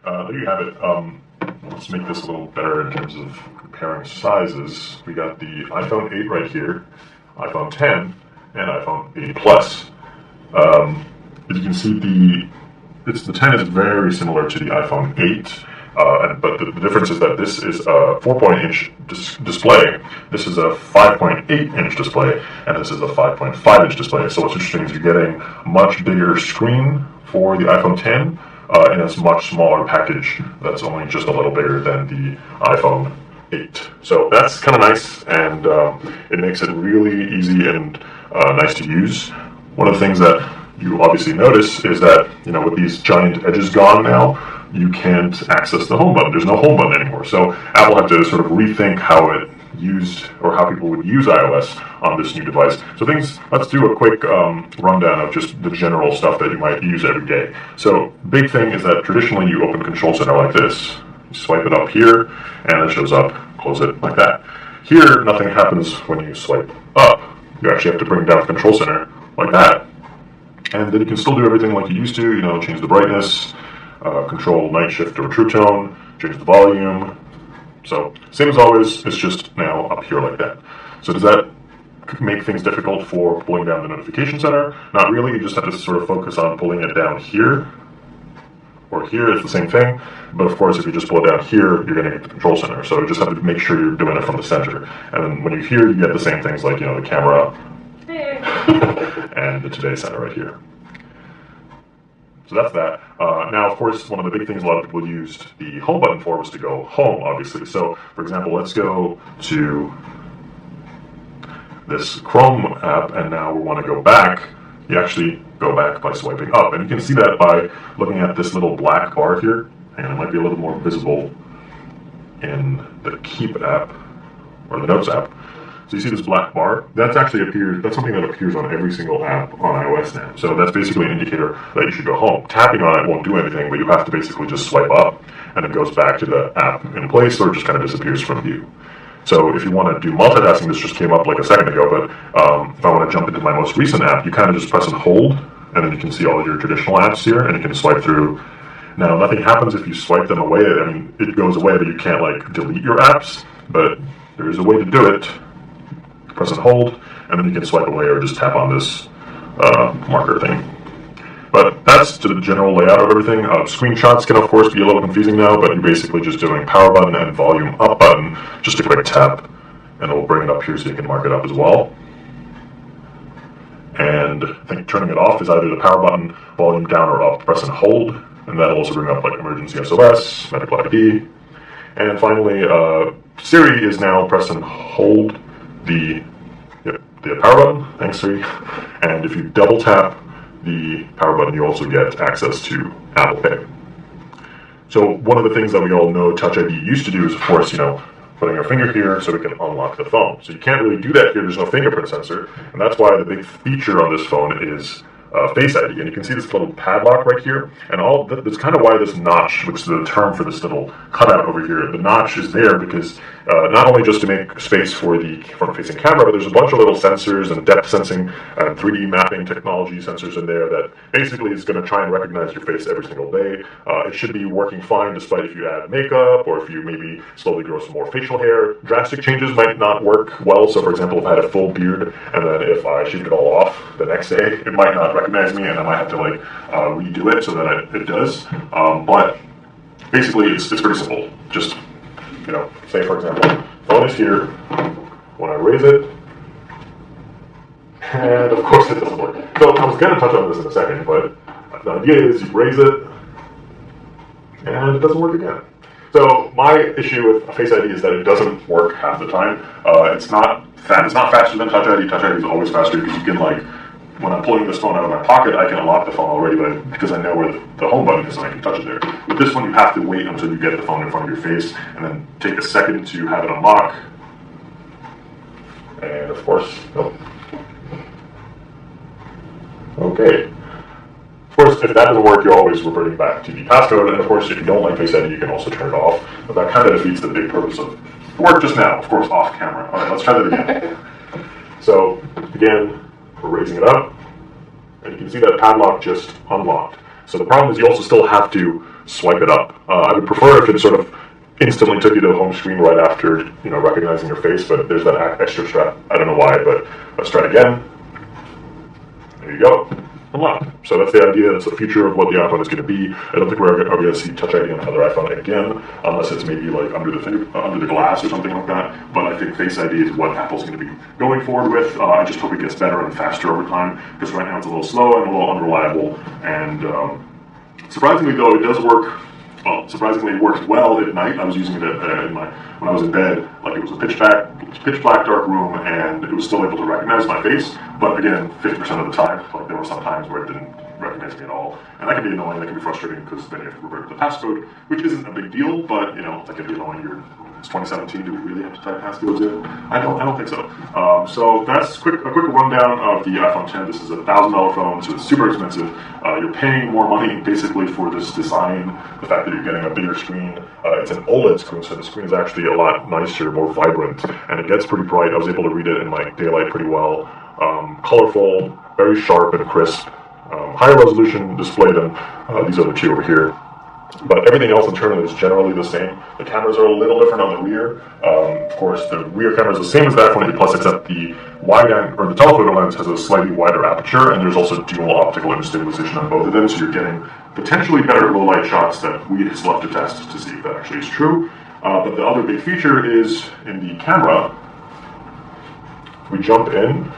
There you have it. Let's make this a little better in terms of comparing sizes. We got the iPhone 8 right here, iPhone 10, and iPhone 8 Plus. As you can see, the 10 is very similar to the iPhone 8. But the difference is that this is a 4.8-inch display, this is a 5.8-inch display, and this is a 5.5-inch display. So what's interesting is you're getting a much bigger screen for the iPhone 10 in a much smaller package that's only just a little bigger than the iPhone 8. So that's kind of nice, and it makes it really easy and nice to use. One of the things that you obviously notice is that, with these giant edges gone now, you can't access the home button. There's no home button anymore. So Apple had to sort of rethink how it used, or how people would use iOS on this new device. So let's do a quick rundown of just the general stuff that you might use every day. So big thing is that traditionally you open Control Center like this. You swipe it up here, and it shows up, close it like that. Here, nothing happens when you swipe up. You actually have to bring down Control Center like that. And then you can still do everything like you used to, change the brightness, control night shift or true tone, change the volume. So same as always, it's just now up here like that. So does that make things difficult for pulling down the notification center? Not really, you just have to sort of focus on pulling it down here. Or here, it's the same thing. But of course, if you just pull it down here, you're going to get the control center. So you just have to make sure you're doing it from the center. And then when you're here, you get the same things like, the camera and the Today Center right here. So that's that. Now, of course, one of the big things a lot of people used the home button for was to go home, obviously. So, for example, let's go to this Chrome app, and now we want to go back. You actually go back by swiping up. And you can see that by looking at this little black bar here. And it might be a little more visible in the Keep app, or the Notes app. So you see this black bar? That's something that appears on every single app on iOS now. So that's basically an indicator that you should go home. Tapping on it won't do anything, but you have to basically just swipe up, and it goes back to the app in place, or it just kind of disappears from view. So if you want to do multitasking, this just came up like a second ago, but if I want to jump into my most recent app, you kind of just press and hold, and then you can see all your traditional apps here, and you can swipe through. Now, nothing happens if you swipe them away. I mean, it goes away, but you can't, delete your apps, but there is a way to do it. Press and hold, and then you can swipe away or just tap on this marker thing. But that's to the general layout of everything. Screenshots can, of course, be a little confusing now, but you're basically just doing power button and volume up button, just a quick tap, and it'll bring it up here so you can mark it up as well. And I think turning it off is either the power button, volume down or up, press and hold, and that'll also bring up emergency SOS, medical ID. And finally, Siri is now press and hold the power button. Thanks, Siri. And if you double tap the power button, you also get access to Apple Pay. So one of the things that we all know Touch ID used to do is, of course, putting our finger here so we can unlock the phone. So you can't really do that here. There's no fingerprint sensor, and that's why the big feature on this phone is Face ID. And you can see this little padlock right here, and that's kind of why this notch, which is the term for this little cutout over here, the notch is there because not only just to make space for the front-facing camera, but there's a bunch of little sensors and depth sensing and 3D mapping technology sensors in there that basically is going to try and recognize your face every single day. It should be working fine despite if you add makeup or if you maybe slowly grow some more facial hair. Drastic changes might not work well. So, for example, if I had a full beard and then if I shaved it all off the next day, it might not recognize me, and I might have to redo it so that it does. But basically, it's pretty simple. Just say for example, phone is here. When I raise it, and of course it doesn't work. So I was going to touch on this in a second, but the idea is you raise it, and it doesn't work again. So my issue with Face ID is that it doesn't work half the time. It's not faster than Touch ID. Touch ID is always faster because you can when I'm pulling this phone out of my pocket, I can unlock the phone already, but because I know where the home button is and I can touch it there. With this one, you have to wait until you get the phone in front of your face, and then take a second to have it unlock. And of course, nope. Okay. Of course, if that doesn't work, you're always reverting back to the passcode, and of course, if you don't like Face ID, you can also turn it off. But that kind of defeats the big purpose of it worked just now, of course, off camera. All right, let's try that again. So, again, we're raising it up, and you can see that padlock just unlocked. So the problem is you also still have to swipe it up. I would prefer if it sort of instantly took you to the home screen right after, recognizing your face, but there's that extra step. I don't know why, but let's try it again. There you go. Unlocked. So that's the idea. That's the future of what the iPhone is going to be. I don't think we're going to see Touch ID on another iPhone again, unless it's maybe like under the glass or something like that. But I think Face ID is what Apple's going to be going forward with. I just hope it gets better and faster over time, because right now it's a little slow and a little unreliable. And surprisingly, though, it does work. Well, surprisingly, it worked well at night. I was using it when I was in bed. Like, it was a pitch black dark room, and it was still able to recognize my face. But again, 50% of the time, like, there were some times where it didn't recognize me at all, and that can be annoying. That can be frustrating, because then you have to revert to the passcode, which isn't a big deal, but that can be annoying. It's 2017. Do we really have to type passcodes in? I don't think so. So that's a quick rundown of the iPhone 10. This is a $1,000 phone, so it's super expensive. You're paying more money basically for this design, the fact that you're getting a bigger screen. It's an OLED screen, so the screen is actually a lot nicer, more vibrant, and it gets pretty bright. I was able to read it in like daylight pretty well. Colorful, very sharp and crisp. Higher resolution display than these other two over here. But everything else internally is generally the same. The cameras are a little different on the rear. Of course, the rear camera is the same as the iPhone 8 Plus, except the the telephoto lens has a slightly wider aperture, and there's also dual optical image stabilization on both of them, so you're getting potentially better low light shots that we just love to test to see if that actually is true. But the other big feature is in the camera. We jump in,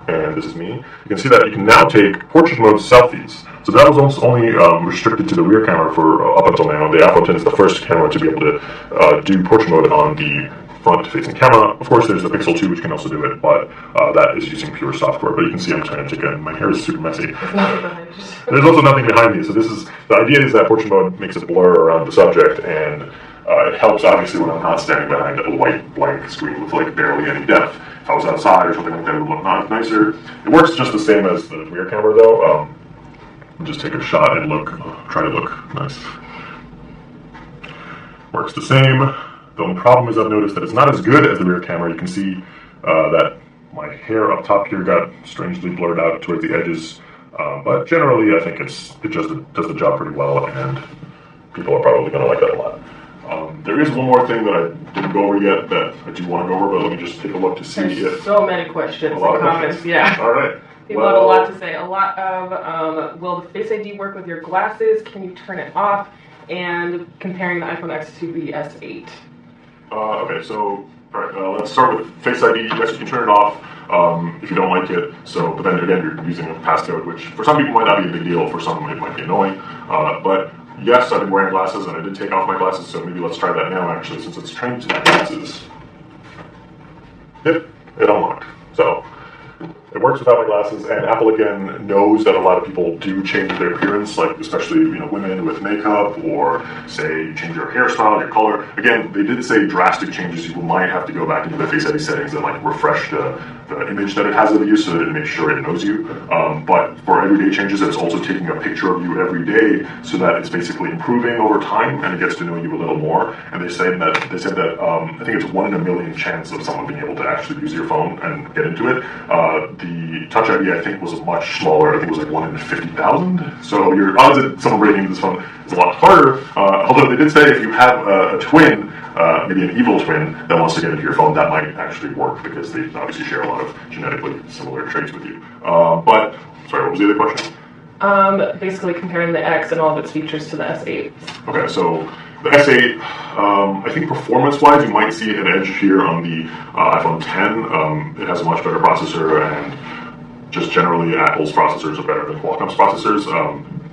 and this is me. You can see that you can now take portrait mode selfies. So that was only restricted to the rear camera for up until now. The iPhone 10 is the first camera to be able to do portrait mode on the front-facing camera. Of course, there's the Pixel 2, which can also do it, but that is using pure software. But you can see I'm trying to take it. My hair is super messy. There's also nothing behind me. So the idea is that portrait mode makes a blur around the subject, and it helps obviously when I'm not standing behind a white blank screen with like barely any depth. If I was outside or something like that, it would look nicer. It works just the same as the rear camera, though. Just take a shot and try to look nice. Works the same. The only problem is I've noticed that it's not as good as the rear camera. You can see that my hair up top here got strangely blurred out towards the edges. But generally, I think it just does the job pretty well, and people are probably going to like that a lot. There is one more thing that I didn't go over yet that I do want to go over, but let me just take a look to see if... so many questions and comments, yeah. All right. People have a lot to say. A lot of, will the Face ID work with your glasses? Can you turn it off? And comparing the iPhone X to the S8. Okay, so all right, let's start with Face ID. Yes, you can turn it off if you don't like it. But then again, you're using a passcode, which for some people might not be a big deal. For some, it might be annoying. But yes, I've been wearing glasses, and I did take off my glasses, so maybe let's try that now, actually, since it's trained to my glasses. Yep, it unlocked. So it works without my glasses, and Apple, again, knows that a lot of people do change their appearance, like especially women with makeup, or say you change your hairstyle, your color. Again, they did say drastic changes. You might have to go back into the Face ID settings and like refresh the image that it has of you so that it makes sure it knows you. But for everyday changes, it's also taking a picture of you every day, so that it's basically improving over time, and it gets to know you a little more. And they said that I think it's 1 in a million chance of someone being able to actually use your phone and get into it. The Touch ID, I think, was much smaller. I think it was like 1 in 50,000. So your odds of someone breaking into this phone is a lot harder. Although they did say if you have a twin, maybe an evil twin that wants to get into your phone, that might actually work, because they obviously share a lot of genetically similar traits with you. But sorry, what was the other question? Basically comparing the X and all of its features to the S8. Okay, so the S8, I think performance-wise, you might see an edge here on the iPhone 10. It has a much better processor, and just generally, Apple's processors are better than Qualcomm's processors,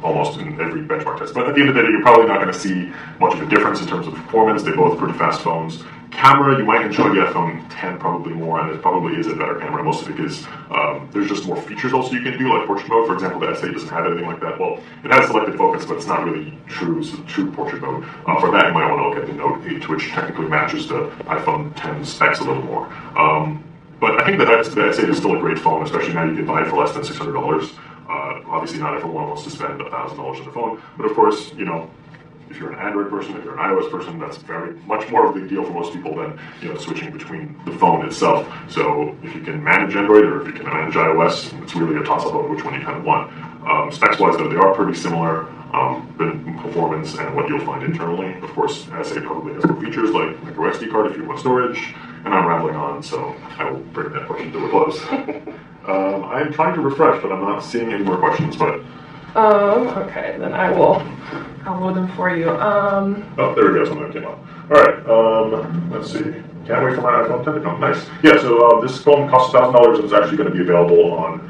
almost in every benchmark test. But at the end of the day, you're probably not going to see much of a difference in terms of performance. They're both pretty fast phones. Camera, you might enjoy the iPhone 10 probably more, and it probably is a better camera, mostly because there's just more features also you can do, like portrait mode. For example, the S8 doesn't have anything like that. Well, it has selective focus, but it's not really true portrait mode. For that, you might want to look at the Note 8, which technically matches the iPhone 10 specs a little more. But I think the S8 is still a great phone, especially now you can buy it for less than $600. Obviously, not everyone wants to spend $1,000 on the phone, but of course, if you're an Android person, if you're an iOS person, that's very much more of a big deal for most people than switching between the phone itself. So if you can manage Android or if you can manage iOS, it's really a toss-up of which one you kind of want. Specs-wise, though, they are pretty similar. the performance and what you'll find internally. Of course, SA probably has more features like micro SD card if you want storage, and I'm rambling on, so I will bring that question to a close. I'm trying to refresh, but I'm not seeing any more questions, but... Okay, then I'll load them for you. Oh, there we go, something that came up. Alright, let's see. Can't wait for my iPhone 10 to come. Nice. Yeah, so this phone costs $1,000 and is actually going to be available on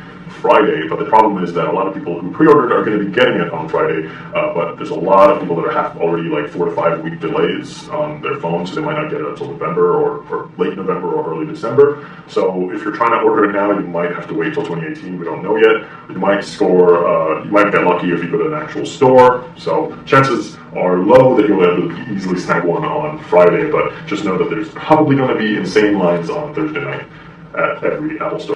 Friday, but the problem is that a lot of people who pre-ordered are going to be getting it on Friday, but there's a lot of people that have already like 4 to 5 week delays on their phones, so they might not get it until November or late November or early December. So if you're trying to order it now, you might have to wait till 2018. We don't know yet. You might you might get lucky if you go to an actual store. So chances are low that you'll be able to easily snag one on Friday, but just know that there's probably going to be insane lines on Thursday night at every Apple store.